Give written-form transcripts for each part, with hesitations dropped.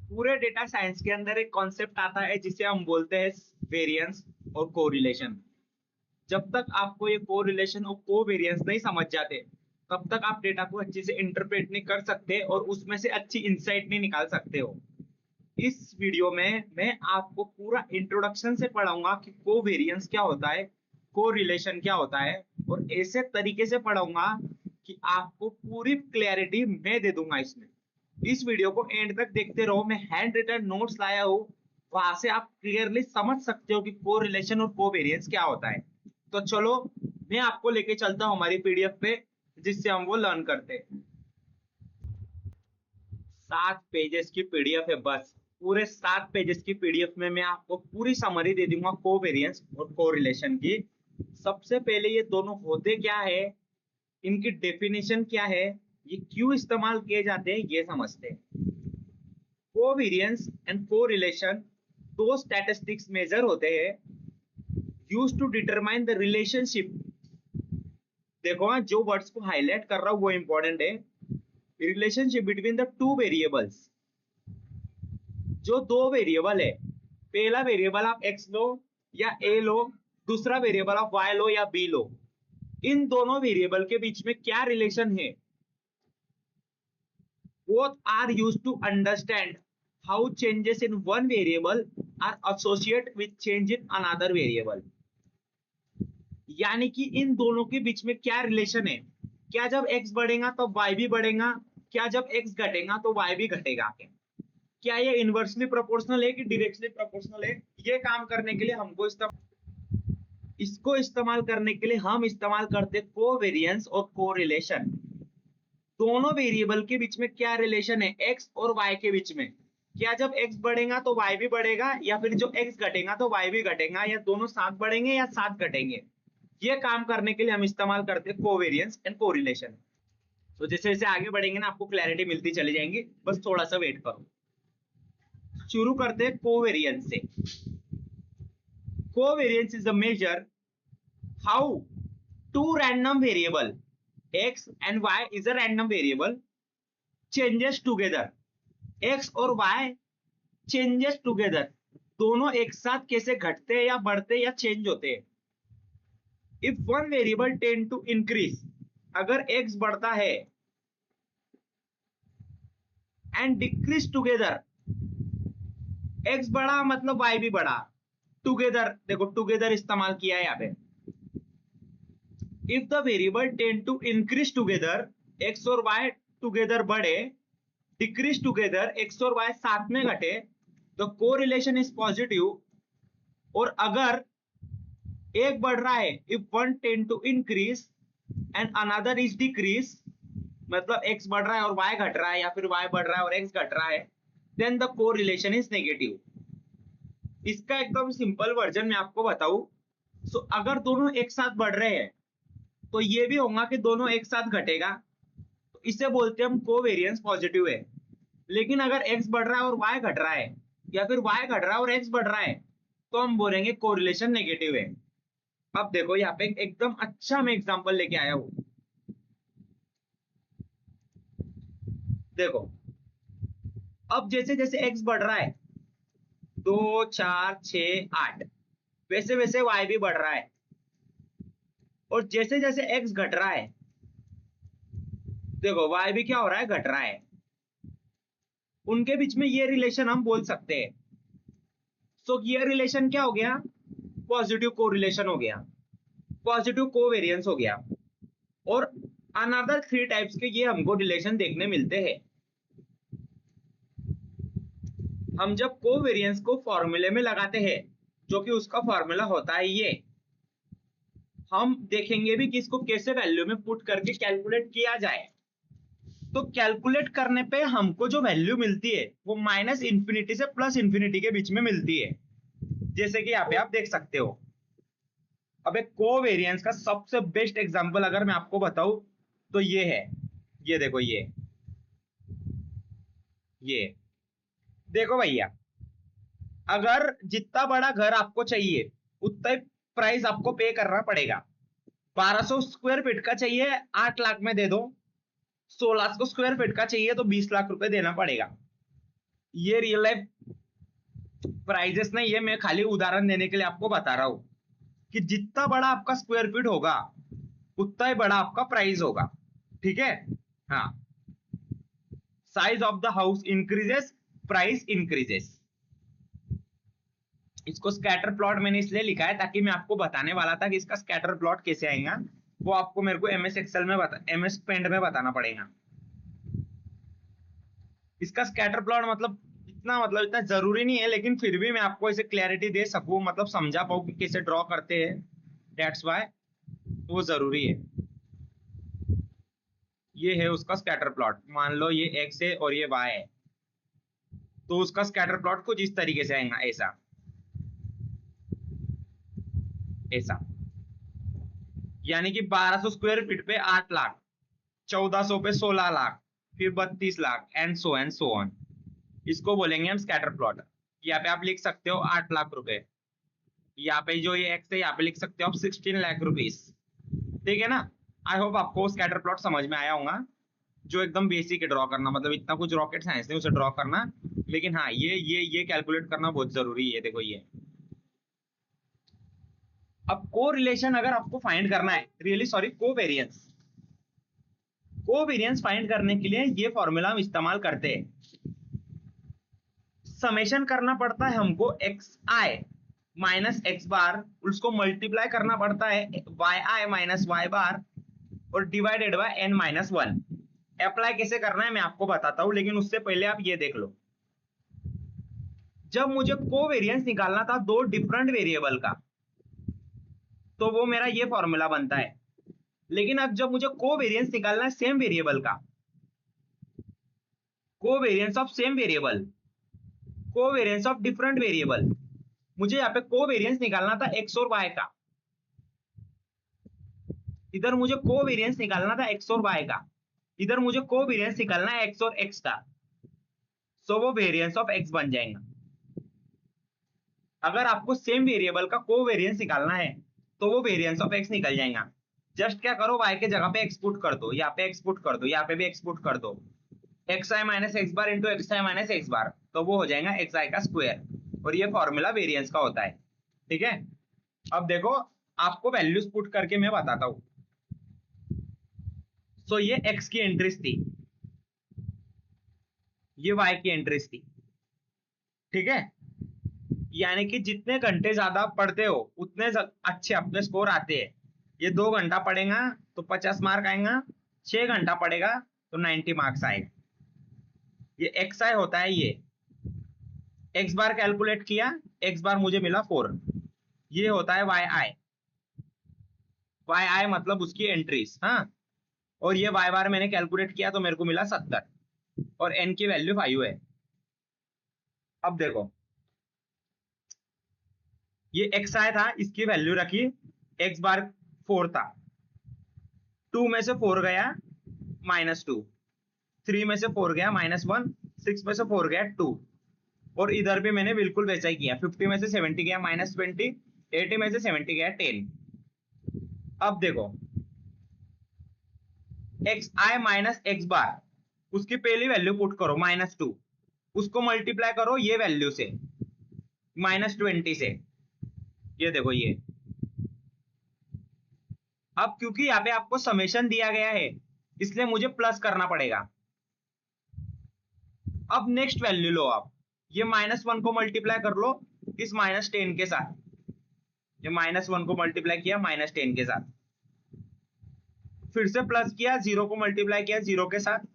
पूरे data science के अंदर एक कॉन्सेप्ट आता है जिसे हम बोलते हैं वेरिएंस और कोरिलेशन। जब तक आपको ये कोरिलेशन और कोवेरिएंस नहीं समझ जाते, तब तक आप डेटा को अच्छे से इंटरप्रेट नहीं कर सकते और उसमें से अच्छी इंसाइट नहीं निकाल सकते हो। इस वीडियो में मैं आपको पूरा इंट्रोडक्शन से पढ़ाऊंगा कि कोवेरिएंस क्या होता है, कोरिलेशन क्या होता है, और ऐसे तरीके से पढ़ाऊंगा कि आपको पूरी क्लैरिटी मैं दे दूंगा इसमें। इस वीडियो को एंड तक देखते रहो। मैं हैंड रिटन नोट्स लाया हूँ, वहां से आप क्लियरली समझ सकते हो कि कोरिलेशन और कोवेरिएंस क्या होता है। तो चलो, मैं आपको लेके चलता हूँ हमारी पीडीएफ पे, जिससे हम वो लर्न करते हैं। 7 पेजेस की पीडीएफ है बस। पूरे 7 पेजेस की पीडीएफ में मैं आपको पूरी समरी दे दूंगा कोवेरिएंस और कोरिलेशन की। सबसे पहले ये दोनों होते क्या है, इनकी डेफिनेशन क्या है, ये क्यों इस्तेमाल किए जाते हैं, ये समझते हैं। कोवेरिएंस एंड कोरिलेशन दो स्टैटिस्टिक्स मेजर होते हैं use to determine the relationship. देखो हाँ, जो वर्ड्स को हाईलाइट कर रहा हूं वो इंपॉर्टेंट है। Relationship between the two variables. जो दो वेरिएबल है, पहला वेरिएबल आप एक्स लो या ए लो, दूसरा वेरिएबल आप वाई लो या बी लो, इन दोनों वेरिएबल के बीच में क्या रिलेशन है। both are used to understand how changes in one variable are associated with change in another variable। यानी कि इन दोनों के बीच में क्या रिलेशन है। क्या जब x बढ़ेगा तो y भी बढ़ेगा, क्या जब x घटेगा तो y भी घटेगा। क्या ये इनवर्सली प्रोपोर्शनल है कि डायरेक्टली प्रोपोर्शनल है। ये काम करने के लिए हमको इसको इस्तेमाल करने के लिए हम इस्तेमाल करते कोवेरिएंस और कोरिलेशन। दोनों वेरिएबल के बीच में क्या रिलेशन है, x और y के बीच में। क्या जब x बढ़ेगा तो y भी बढ़ेगा, या फिर जो x घटेगा तो y भी घटेगा, या दोनों साथ बढ़ेंगे या साथ घटेंगे। ये काम करने के लिए हम इस्तेमाल करते हैं कोवेरिएंस एंड कोरिलेशन। तो जैसे जैसे आगे बढ़ेंगे ना, आपको क्लैरिटी मिलती चली जाएंगी, बस थोड़ा सा वेट करो। शुरू करते हैं कोवेरिएंस से। Covariance is a major how two random variable x and y is a random variable changes together। x और y changes together, दोनों एक साथ कैसे घटते हैं या बढ़ते या चेंज होते हैं। if one variable tend to increase, अगर x बढ़ता है, and decrease together, x बढ़ा मतलब y भी बढ़ा, टुगेदर, देखो टुगेदर इस्तेमाल किया है यहाँ पे। if the variable tend to increase together, x और y टुगेदर बढ़े, डिक्रीज टुगेदर x और y साथ में घटे, तो कोरिलेशन इज पॉजिटिव। और अगर एक बढ़ रहा है, if one tend to increase and another is decrease, मतलब x बढ़ रहा है और y घट रहा है, या फिर y बढ़ रहा है और x घट रहा है, then the correlation is negative. इसका एकदम सिंपल वर्जन मैं आपको बताऊं, सो अगर दोनों एक साथ बढ़ रहे हैं तो ये भी होगा कि दोनों एक साथ घटेगा, तो इसे बोलते हैं हम कोवेरिएंस पॉजिटिव है। लेकिन अगर x बढ़ रहा है और y घट रहा है, या फिर y घट रहा है और x बढ़ रहा है, तो हम बोलेंगे कोरिलेशन नेगेटिव है। अब देखो यहाँ पे एकदम अच्छा मैं एग्जांपल लेके आया हूं। देखो, अब जैसे जैसे x बढ़ रहा है, 2 4 6 8, वैसे वैसे y भी बढ़ रहा है। और जैसे जैसे x घट रहा है, देखो y भी क्या हो रहा है, घट रहा है। उनके बीच में ये रिलेशन हम बोल सकते हैं। सो ये रिलेशन क्या हो गया, पॉजिटिव कोरिलेशन हो गया, पॉजिटिव कोवेरिएंस हो गया। और अनदर 3 टाइप्स के ये हमको रिलेशन देखने मिलते हैं। हम जब कोवेरिएंस को फॉर्मूले में लगाते हैं, जो कि उसका फॉर्मूला होता है ये, हम देखेंगे भी कि इसको कैसे वैल्यू में पुट करके कैलकुलेट किया जाए। तो कैलकुलेट करने पे हमको जो वैल्यू मिलती है वो माइनस इंफिनिटी से प्लस इंफिनिटी के बीच में मिलती है, जैसे कि यहाँ पे आप देख सकते हो। अब एक कोवेरिएंस का सबसे बेस्ट एग्जांपल अगर मैं आपको बताऊं तो ये है, ये देखो, ये देखो भैया, अगर जितना बड़ा घर आपको चाहिए उतना ही प्राइस आपको पे करना पड़ेगा। 1200 स्क्वायर फीट का चाहिए, 8 लाख में दे दो। 1600 स्क्वायर फीट का चाहिए तो 20 लाख रुपए देना पड़ेगा। ये रियल लाइफ प्राइजेस नहीं, ये मैं खाली उदाहरण देने के लिए आपको बता रहा हूं कि जितना बड़ा आपका स्क्वायर फीट होगा उतना ही बड़ा आपका प्राइस होगा, ठीक है। हाँ, size of the house increases, price increases. इसको स्कैटर प्लॉट मैंने इसलिए लिखा है ताकि मैं आपको बताने वाला था कि इसका स्कैटर प्लॉट कैसे आएगा, वो आपको मेरे को एमएस एक्सेल में एमएस पेंट में बताना पड़ेगा। इसका स्कैटर प्लॉट इतना जरूरी नहीं है, लेकिन फिर भी मैं आपको इसे क्लैरिटी दे सकूं, मतलब समझा पाऊं कि कैसे ड्रॉ करते हैं, दैट्स व्हाई वो जरूरी है। ये है उसका स्कैटर प्लॉट, मान लो ये एक्स है और ये वाई है, तो उसका स्कैटर प्लॉट कुछ इस तरीके से आएगा, ऐसा ऐसा। यानी कि 1200 स्क्वायर फीट पे 8 लाख, 1400 पे 16 लाख, फिर 32 लाख एंड सो ऑन। इसको बोलेंगे हम स्कैटर प्लॉट। यहाँ पे आप लिख सकते हो 8 लाख रुपए, यहाँ पे जो ये एक्स है यहाँ पे लिख सकते हो आप 16 लाख रुपीस, ठीक है ना। आई होप आपको स्कैटर प्लॉट समझ में आया होगा, जो एकदम बेसिक है ड्रॉ करना, मतलब इतना कुछ रॉकेट साइंस नहीं उसे ड्रॉ करना, लेकिन हाँ ये कैलकुलेट करना बहुत जरूरी है। देखो ये अब कोरिलेशन अगर आपको फाइंड करना है, really sorry, covariance, covariance find करने के लिए ये फॉर्मूला हम इस्तेमाल करते हैं। समेशन करना पड़ता है हमको x i minus x bar, उसको मल्टीप्लाई करना पड़ता है y i minus y bar और divided by n minus one. Apply कैसे करना है मैं आपको बताता हूं, लेकिन उससे पहले आप ये देख लो। जब मुझे कोवेरियंस निकालना था दो डिफरेंट वेरिएबल का, तो वो मेरा ये फॉर्मूला बनता है। लेकिन अब जब मुझे कोवेरियंस निकालना है सेम वेरिएबल का, covariance of same variable, covariance of different variable, मुझे यहाँ पे कोवेरियंस निकालना था एक्स और वाई का, इधर मुझे कोवेरियंस निकालना था एक्स और वाई का, इधर मुझे कोवेरियंस निकालना है एक्स और एक्स का, सो वो वेरियंस ऑफ एक्स बन जाएगा। अगर आपको सेम वेरिएबल का कोवेरियंस निकालना है तो वो वेरियंस ऑफ एक्स निकल जाएगा। जस्ट क्या करो, वाई के जगह पे एक्सपुट कर दो, यहाँ पे एक्सपुट कर दो, यहाँ पे भी एक्सपुट कर दो, x i minus x bar into x i minus x बार, तो वो हो जाएगा एक्स आई का स्क्वायर, और ये फॉर्मूला वेरियंस का होता है, ठीक है। अब देखो आपको वैल्यूज पुट करके मैं बताता हूं। सो ये एक्स की एंट्रीज थी, ये वाई की एंट्रीज थी, ठीक है। यानी कि जितने घंटे ज्यादा पढ़ते हो उतने अच्छे अपने स्कोर आते हैं। ये 2 घंटा पढ़ेगा तो 50 मार्क आएगा, 6 घंटा पढ़ेगा तो 90 मार्क्स आएगा। ये एक्स आई होता है, ये एक्स बार कैलकुलेट किया, एक्स बार मुझे मिला 4, ये होता है वाई आई, वाई आई मतलब उसकी एंट्रीज, हाँ। और ये वाई बार मैंने कैलकुलेट किया तो मेरे को मिला 70, और एन की वैल्यू 5 है। अब देखो ये एक्स आई था, इसकी वैल्यू रखी, एक्स बार 4 था, 2 में से 4 गया -2, 3 में से 4 गया -1, 6 में से 4 गया 2, और इधर भी मैंने बिल्कुल वैसा ही किया, 50 में से 70 गया -20, 80 में से 70 गया 10। अब देखो एक्स आई माइनस एक्स बार, उसकी पहली वैल्यू पुट करो -2, उसको मल्टीप्लाई करो ये वैल्यू से -20 से, ये देखो ये। अब क्योंकि यहाँ पे आपको समेशन दिया गया है इसलिए मुझे प्लस करना पड़ेगा। अब नेक्स्ट वैल्यू लो आप, ये -1 को मल्टीप्लाई कर लो इस -10 के साथ, ये -1 को मल्टीप्लाई किया -10 के साथ, फिर से प्लस किया, 0 को मल्टीप्लाई किया 0 के साथ,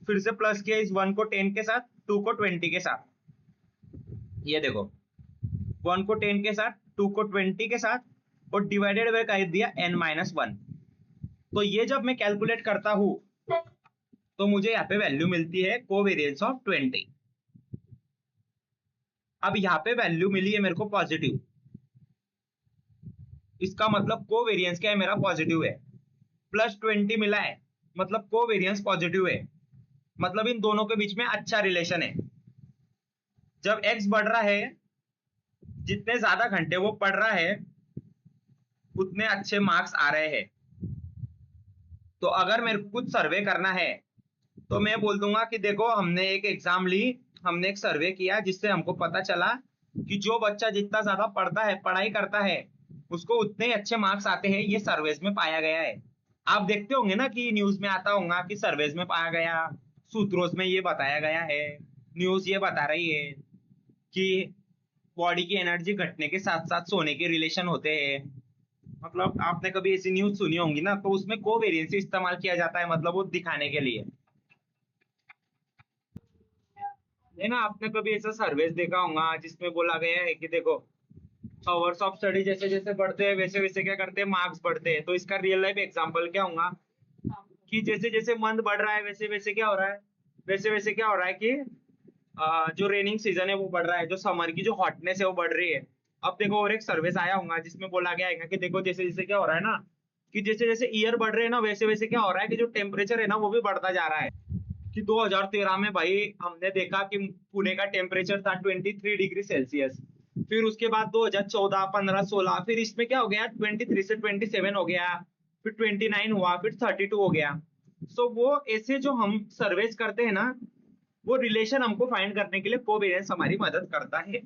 फिर से प्लस किया इस 1 को 10 के साथ, 2 को 20 के साथ, ये देखो 1 को 10 के साथ, 2 को 20 के साथ, और डिवाइडेड बाय कर दिया n-1। तो ये जब मैं कैलकुलेट करता हूं तो मुझे यहाँ पे वैल्यू मिलती है कोवेरियंस ऑफ 20। अब यहाँ पे वैल्यू मिली है मेरे को पॉजिटिव, इसका मतलब कोवेरियंस क्या है, मेरा पॉजिटिव है। +20 मिला है मतलब कोवेरियंस पॉजिटिव है, मतलब इन दोनों के बीच में अच्छा रिलेशन है। जब एक्स बढ़ रहा है, जितने ज्यादा घंटे वो पढ़ रहा है उतने अच्छे मार्क्स आ रहे हैं। तो अगर मेरे को कुछ सर्वे करना है तो मैं बोल दूंगा कि देखो हमने एक एग्जाम ली, हमने एक सर्वे किया जिससे हमको पता चला कि जो बच्चा जितना ज्यादा पढ़ता है, पढ़ाई करता है, उसको उतने ही अच्छे मार्क्स आते हैं। ये सर्वेज में पाया गया है। आप देखते होंगे ना कि न्यूज में आता होगा कि सर्वेज में पाया गया, सूत्रों में ये बताया गया है, न्यूज ये बता रही है कि बॉडी की एनर्जी घटने के साथ साथ सोने के रिलेशन होते हैं। मतलब आपने कभी ऐसी न्यूज सुनी होंगी ना, तो उसमें कोवेरिएंस इस्तेमाल किया जाता है, मतलब वो दिखाने के लिए है ना। आपने कभी ऐसा सर्वेस देखा होगा जिसमें बोला गया है कि देखो, आवर्स ऑफ स्टडी जैसे जैसे बढ़ते हैं वैसे वैसे क्या करते हैं, मार्क्स बढ़ते हैं। तो इसका रियल लाइफ एग्जांपल क्या होगा कि जैसे जैसे मंथ बढ़ रहा है वैसे वैसे क्या हो रहा है, वैसे वैसे क्या हो रहा है कि जो रेनिंग सीजन है वो बढ़ रहा है, जो समर की जो हॉटनेस है वो बढ़ रही है। अब देखो और एक सर्विस आया होगा जिसमें बोला गया है कि देखो जैसे जैसे क्या हो रहा है ना, कि जैसे जैसे ईयर बढ़ रहे हैं ना वैसे वैसे क्या हो रहा है कि जो टेम्परेचर है ना वो भी बढ़ता जा रहा है। कि 2013 में भाई हमने देखा कि पुणे का टेम्परेचर था 23 डिग्री सेल्सियस। फिर उसके बाद 2014, 15, 16, फिर इसमें क्या हो गया 23 से 27 हो गया, फिर 29 हुआ, फिर 32 हो गया। सो वो ऐसे जो हम सर्वेस करते हैं ना, वो रिलेशन हमको फाइंड करने के लिए कोवेरिएंस हमारी मदद करता है।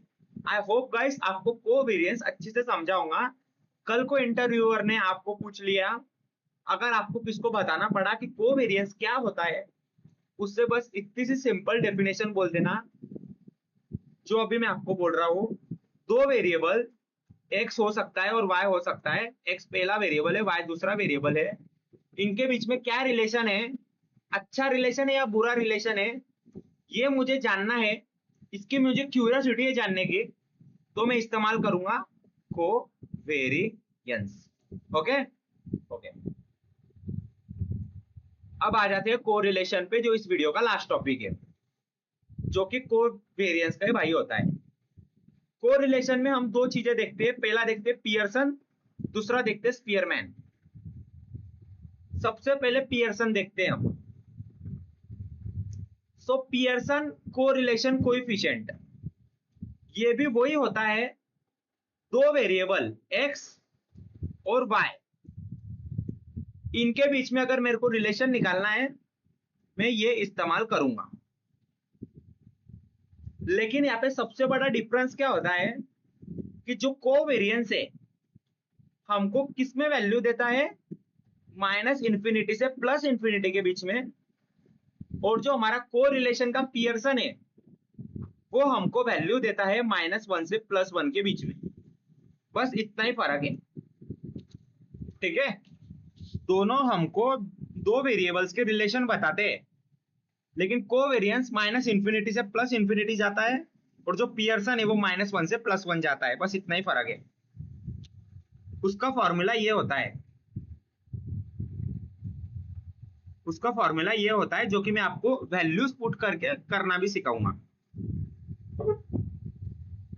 आई होप गाइस आपको कोवेरिएंस अच्छे से समझा होगा। कल को इंटरव्यूअर ने आपको पूछ लिया, अगर आपको किसको बताना पड़ा कि कोवेरिएंस क्या होता है, उससे बस इतनी सी सिंपल डेफिनेशन बोल देना जो अभी मैं आपको बोल रहा हूँ। दो वेरिएबल एक्स हो सकता है और वाई हो सकता है। एक्स पहला वेरिएबल है, वाई दूसरा वेरिएबल है। इनके बीच में क्या रिलेशन है, अच्छा रिलेशन है या बुरा रिलेशन है, ये मुझे जानना है। इसकी मुझे क्यूरियोसिटी है जानने की, तो मैं इस्तेमाल करूंगा कोवेरिएंस। Okay okay. अब आ जाते हैं कोरिलेशन पे, जो इस वीडियो का लास्ट टॉपिक है, जो कि कोवेरिएंस का ही भाई होता है। कोरिलेशन में हम दो चीजें देखते हैं, पहला देखते हैं पियर्सन, दूसरा देखते हैं स्पीयरमैन। सबसे पहले पियर्सन देखते हैं हम। सो पियर्सन कोरिलेशन कोएफिशिएंट, ये भी वही होता है, दो वेरिएबल एक्स और वाई, इनके बीच में अगर मेरे को रिलेशन निकालना है मैं ये इस्तेमाल करूंगा। लेकिन यहाँ पे सबसे बड़ा डिफरेंस क्या होता है कि जो कोवेरिएंस है हमको किस में वैल्यू देता है, माइनस इंफिनिटी से प्लस इंफिनिटी के बीच में, और जो हमारा कोरिलेशन का पियर्सन है वो हमको वैल्यू देता है -1 से +1 के बीच में। बस इतना ही फर्क है, ठीक है। दोनों हमको दो वेरिएबल्स के रिलेशन बताते हैं, लेकिन कोवेरिएंस माइनस इंफिनिटी से प्लस इंफिनिटी जाता है और जो पियर्सन है वो -1 से +1 जाता है। बस इतना ही फर्क है। उसका फॉर्मूला ये होता है, उसका फॉर्मूला ये होता है जो कि मैं आपको वैल्यूज पुट करके करना भी सिखाऊंगा।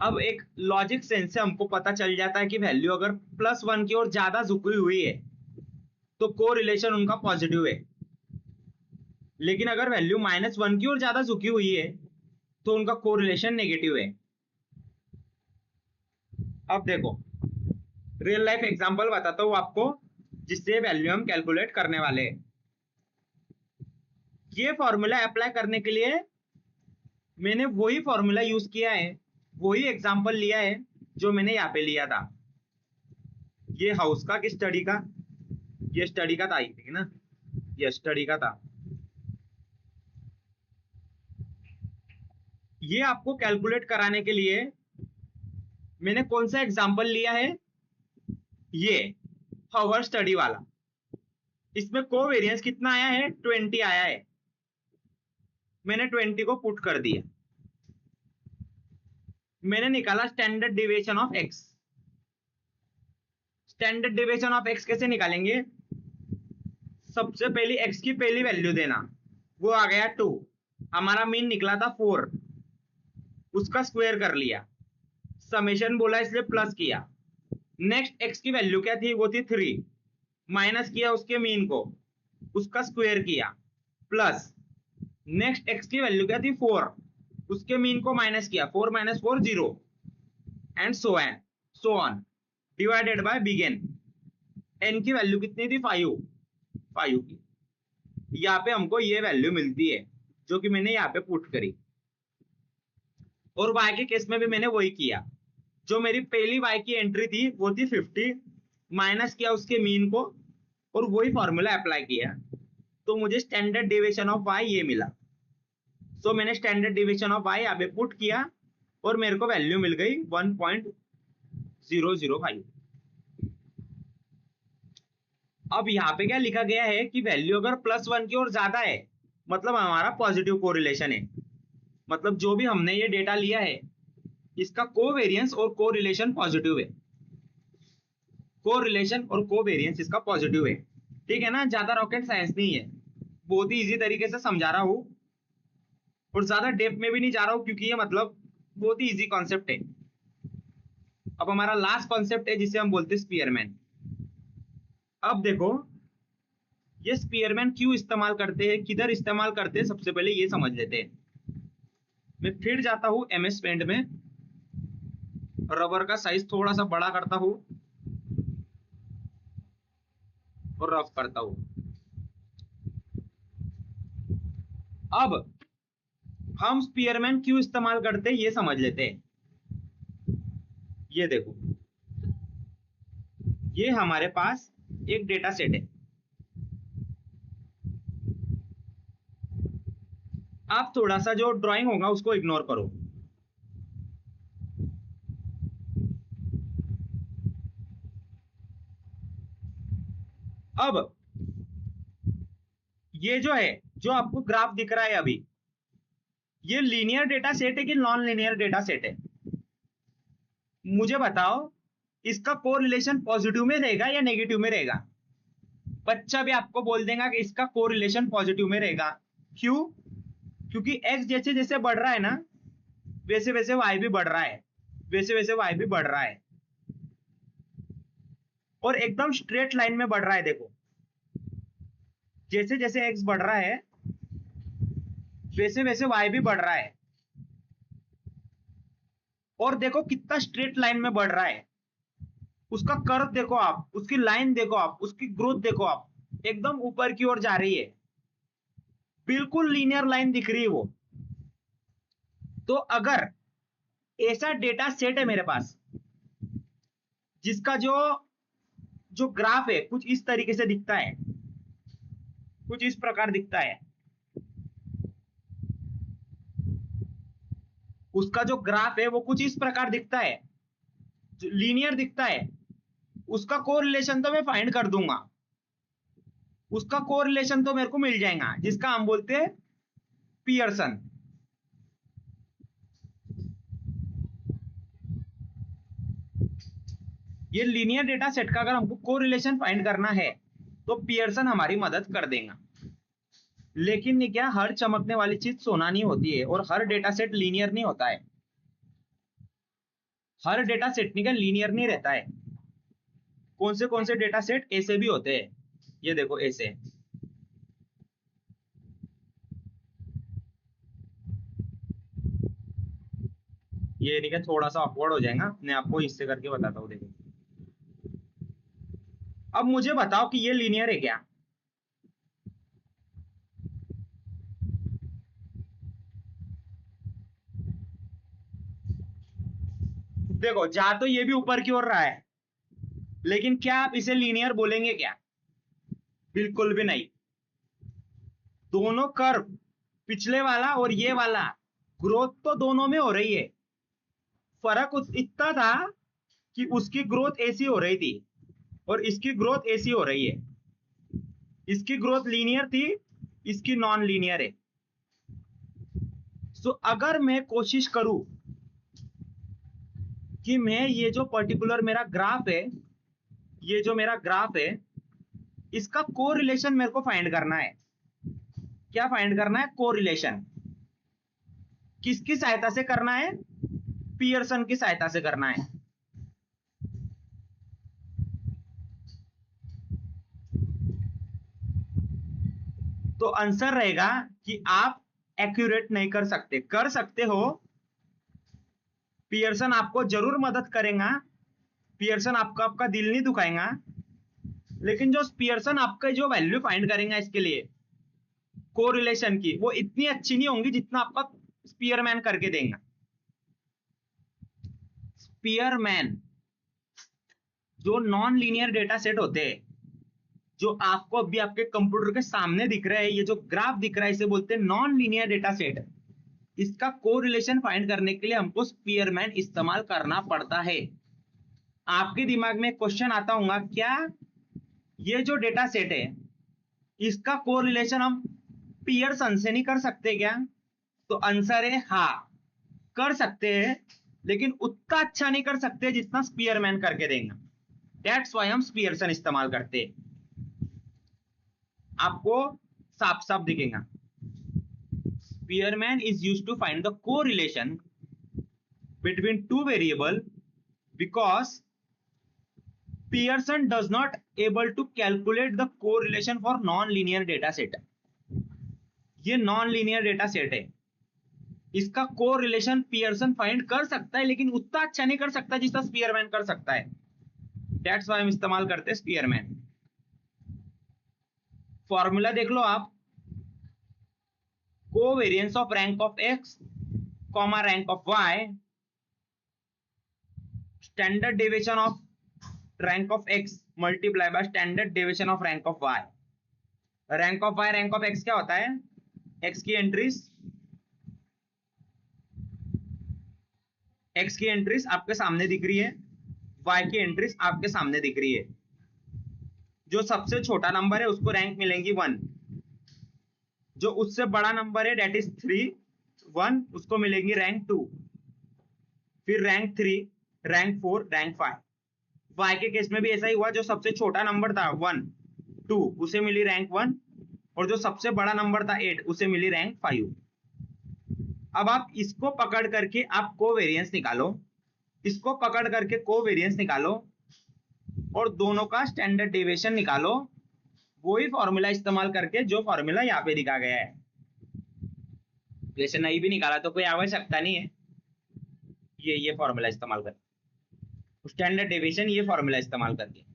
अब एक लॉजिक सेंस से हमको पता चल जाता है कि वैल्यू अगर +1 की ओर ज्यादा झुकी हुई है तो कोरिलेशन उनका पॉजिटिव है, लेकिन अगर वैल्यू -1 की ओर ज्यादा झुकी हुई है तो उनका कोरिलेशन नेगेटिव है। अब देखो रियल लाइफ एग्जांपल बताता हूं आपको जिससे वैल्यू हम कैलकुलेट करने वाले हैं। ये फॉर्मूला अप्लाई करने के लिए मैंने वही फॉर्मूला यूज किया है, वही एग्जांपल लिया है जो मैंने यहाँ पे लिया था। ये हाउस का कि स्टडी का, ये स्टडी का था ठीक ना, ये स्टडी का था। ये आपको कैलकुलेट कराने के लिए मैंने कौन सा एग्जांपल लिया है, ये हावर स्टडी वाला। इसमें कोवेरिएंस कितना आया है, 20 आया है। मैंने 20 को पुट कर दिया, मैंने निकाला standard deviation of x. Standard deviation of x कैसे निकालेंगे, सबसे पहली एक्स की पहली वैल्यू देना, वो आ गया 2, हमारा मीन निकला था 4, उसका स्क्वायर कर लिया, समेशन बोला इसलिए प्लस किया। नेक्स्ट एक्स की वैल्यू क्या थी, वो थी 3, माइनस किया उसके मीन को, उसका स्क्वायर किया, प्लस नेक्स्ट एक्स की वैल्यू क्या थी 4, उसके मीन को माइनस किया, 4 - 4 0, and so on divided by begin. N की वैल्यू कितनी थी 5 की। यहाँ पे हमको ये वैल्यू मिलती है जो कि मैंने यहाँ पे पुट करी। और वाई के केस में भी मैंने वही किया। जो मेरी पहली वाई की एंट्री थी वो थी 50, माइनस किया उसके मीन को और वही फॉर्मूला अप्लाई किया, तो मुझे स्टैंडर्ड डिविएशन ऑफ वाई ये मिला। सो मैंने स्टैंडर्ड डिविएशन ऑफ वाई यहाँ पे पुट किया और मेरे को वैल्यू मिल गई 1.005। अब यहाँ पे क्या लिखा गया है कि वैल्यू अगर +1 की ओर ज्यादा है मतलब हमारा पॉजिटिव कोरिलेशन है, मतलब जो भी हमने ये डेटा लिया है इसका कोवेरिएंस और कोरिलेशन पॉजिटिव है, कोरिलेशन और कोवेरिएंस इसका पॉजिटिव है। ठीक है ना, ज्यादा रॉकेट साइंस नहीं है, बहुत ही इजी तरीके से समझा रहा हूं और ज्यादा डेप्थ में भी नहीं जा रहा हूं क्योंकि ये मतलब बहुत ही इजी कॉन्सेप्ट है। अब हमारा लास्ट कॉन्सेप्ट है जिसे हम बोलते हैं स्पीयरमैन। अब देखो ये स्पीयरमैन क्यों इस्तेमाल करते हैं, किधर इस्तेमाल करते हैं, सबसे पहले ये समझ लेते हैं। मैं फिर जाता हूं एमएस पेंट में, रबर का साइज थोड़ा सा बड़ा करता हूं और रफ करता हूं। अब हम स्पीयरमैन क्यों इस्तेमाल करते हैं ये समझ लेते हैं। ये देखो ये हमारे पास एक डेटा सेट है, आप थोड़ा सा जो ड्राइंग होगा उसको इग्नोर करो। अब ये जो है जो आपको ग्राफ दिख रहा है अभी, ये लीनियर डेटा सेट है कि नॉन लीनियर डेटा सेट है, मुझे बताओ इसका कोरिलेशन पॉजिटिव में रहेगा या नेगेटिव में रहेगा। बच्चा भी आपको बोल देगा कि इसका कोरिलेशन पॉजिटिव में रहेगा। क्यों? क्योंकि x जैसे जैसे बढ़ रहा है ना वैसे वैसे y भी बढ़ रहा है, वैसे वैसे y भी बढ़ रहा है और एकदम स्ट्रेट लाइन में बढ़ रहा है। देखो जैसे जैसे x बढ़ रहा है वैसे वैसे y भी बढ़ रहा है और देखो कितना स्ट्रेट लाइन में बढ़ रहा है। उसका कर्व देखो आप, उसकी लाइन देखो आप, उसकी ग्रोथ देखो आप, एकदम ऊपर की ओर जा रही है, बिल्कुल लीनियर लाइन दिख रही है वो। तो अगर ऐसा डेटा सेट है मेरे पास जिसका जो जो ग्राफ है कुछ इस तरीके से दिखता है, कुछ इस प्रकार दिखता है, उसका जो ग्राफ है वो कुछ इस प्रकार दिखता है, लीनियर दिखता है, उसका कोरिलेशन तो मैं फाइंड कर दूंगा, उसका कोरिलेशन तो मेरे को मिल जाएगा जिसका हम बोलते हैं पियर्सन। ये लीनियर डेटा सेट का अगर हमको कोरिलेशन फाइंड करना है तो पियर्सन हमारी मदद कर देगा। लेकिन ये क्या हर चमकने वाली चीज सोना नहीं होती है और हर डेटा सेट लीनियर नहीं होता है, हर डेटा सेट नहीं का लीनियर नहीं रहता है। कौन से डेटा सेट ऐसे भी होते हैं, ये देखो ऐसे, ये नहीं क्या थोड़ा सा अपवर्ड हो जाएगा, मैं आपको इससे करके बताता हूँ। देखो अब मुझे बताओ कि ये लीनियर है क्या। देखो जा तो ये भी ऊपर की ओर रहा है लेकिन क्या आप इसे लीनियर बोलेंगे क्या? बिल्कुल भी नहीं। दोनों कर्व, पिछले वाला और ये वाला, ग्रोथ तो दोनों में हो रही है, फर्क इतना था कि उसकी ग्रोथ ऐसी हो रही थी और इसकी ग्रोथ ऐसी हो रही है। इसकी ग्रोथ लीनियर थी, इसकी नॉन लीनियर है। सो अगर मैं कोशिश करूं कि मैं ये जो पर्टिकुलर मेरा ग्राफ है, ये जो मेरा ग्राफ है इसका कोरिलेशन मेरे को फाइंड करना है। क्या फाइंड करना है? कोरिलेशन। किसकी सहायता से करना है? पियर्सन की सहायता से करना है। तो आंसर रहेगा कि आप एक्यूरेट नहीं कर सकते, कर सकते हो, पियर्सन आपको जरूर मदद करेगा, पियर्सन आपको आपका दिल नहीं दुखाएगा, लेकिन जो पियर्सन आपका जो वैल्यू फाइंड करेगा इसके लिए कोरिलेशन की, वो इतनी अच्छी नहीं होंगी जितना आपका स्पीयरमैन करके देगा। स्पीयरमैन जो नॉन लीनियर डेटा सेट होते हैं, जो आपको अभी आपके कंप्यूटर के सामने दिख रहा है, ये जो ग्राफ दिख रहा है इसे बोलते हैं नॉन लीनियर डेटा सेट। इसका कोरिलेशन फाइंड करने के लिए हमको स्पीयरमैन इस्तेमाल करना पड़ता है। आपके दिमाग में क्वेश्चन आता होगा, क्या ये जो डेटा सेट है इसका कोरिलेशन हम पियर्सन से नहीं कर सकते क्या? तो आंसर है हाँ, कर सकते हैं, लेकिन उतना अच्छा नहीं कर सकते जितना स्पीयरमैन करके देंगे। दैट्स व्हाई हम स्पीयरसन इस्तेमाल करते हैं। आपको साफ साफ दिखेगा। Spearman is used to find the correlation between two variable because Pearson does not able to calculate the correlation for non-linear data set। ये non-linear data set है, इसका correlation Pearson find कर सकता है, लेकिन उतना अच्छा नहीं कर सकता जितना Spearman कर सकता है। That's why हम इस्तेमाल करते हैं Spearman। फॉर्मूला देख लो आप, covariance of rank of x comma rank of y, standard deviation of rank of x multiply by standard deviation of rank of y। rank of y rank of x क्या होता है? x की entries आपके सामने दिख रही है, y की एंट्रीज आपके सामने दिख रही है। जो सबसे छोटा नंबर है उसको रैंक मिलेंगी 1, जो उससे बड़ा नंबर है डेट इज 3 1 उसको मिलेगी रैंक 2, फिर रैंक 3 रैंक 4 रैंक 5। वाई के केस में भी ऐसा ही हुआ, जो सबसे छोटा नंबर था 1 2 उसे मिली रैंक 1, और जो सबसे बड़ा नंबर था 8 उसे मिली रैंक 5। अब आप इसको पकड़ करके आप कोवेरिएंस निकालो, इसको पकड़ करके कोवेरिएंस निकालो, और दोनों का स्टैंडर्ड डेविएशन निकालो, वही फॉर्मूला इस्तेमाल करके जो फॉर्मूला यहाँ पे दिखा गया है। जैसे नहीं भी निकाला तो कोई आवश्यकता नहीं है, ये फॉर्मूला इस्तेमाल कर, स्टैंडर्ड डेविएशन ये फॉर्मूला इस्तेमाल करके।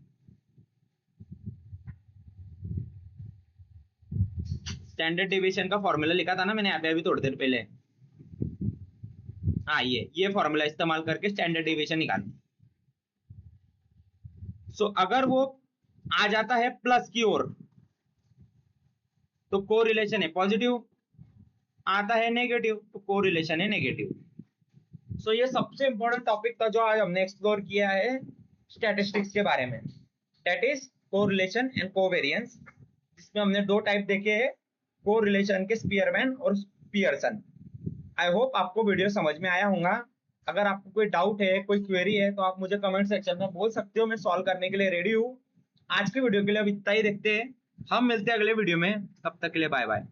स्टैंडर्ड डेविएशन का फॉर्मूला लिखा था ना मैंने यहाँ पे अभी थोड़ी देर पहले, हाँ ये फॉर्मूला इस्तेमाल करके स्टैंडर्ड डेविएशन निकालो। सो अगर वो आ जाता है प्लस की ओर तो कोरिलेशन है पॉजिटिव, आता है नेगेटिव तो कोरिलेशन है नेगेटिव। सो ये सबसे इंपॉर्टेंट टॉपिक था जो आज हमने एक्सप्लोर किया है स्टैटिस्टिक्स के बारे में, that is correlation and covariance, जिसमें हमने दो टाइप देखे हैं, कोरिलेशन के स्पीयरमैन और पियर्सन। आई होप आपको वीडियो समझ में आया होगा। अगर आपको कोई डाउट है, कोई क्वेरी है, तो आप मुझे कमेंट सेक्शन में बोल सकते हो, मैं सॉल्व करने के लिए रेडी हूँ। आज के वीडियो के लिए अब इतना ही देखते हैं, हम मिलते हैं अगले वीडियो में, तब तक के लिए बाय बाय।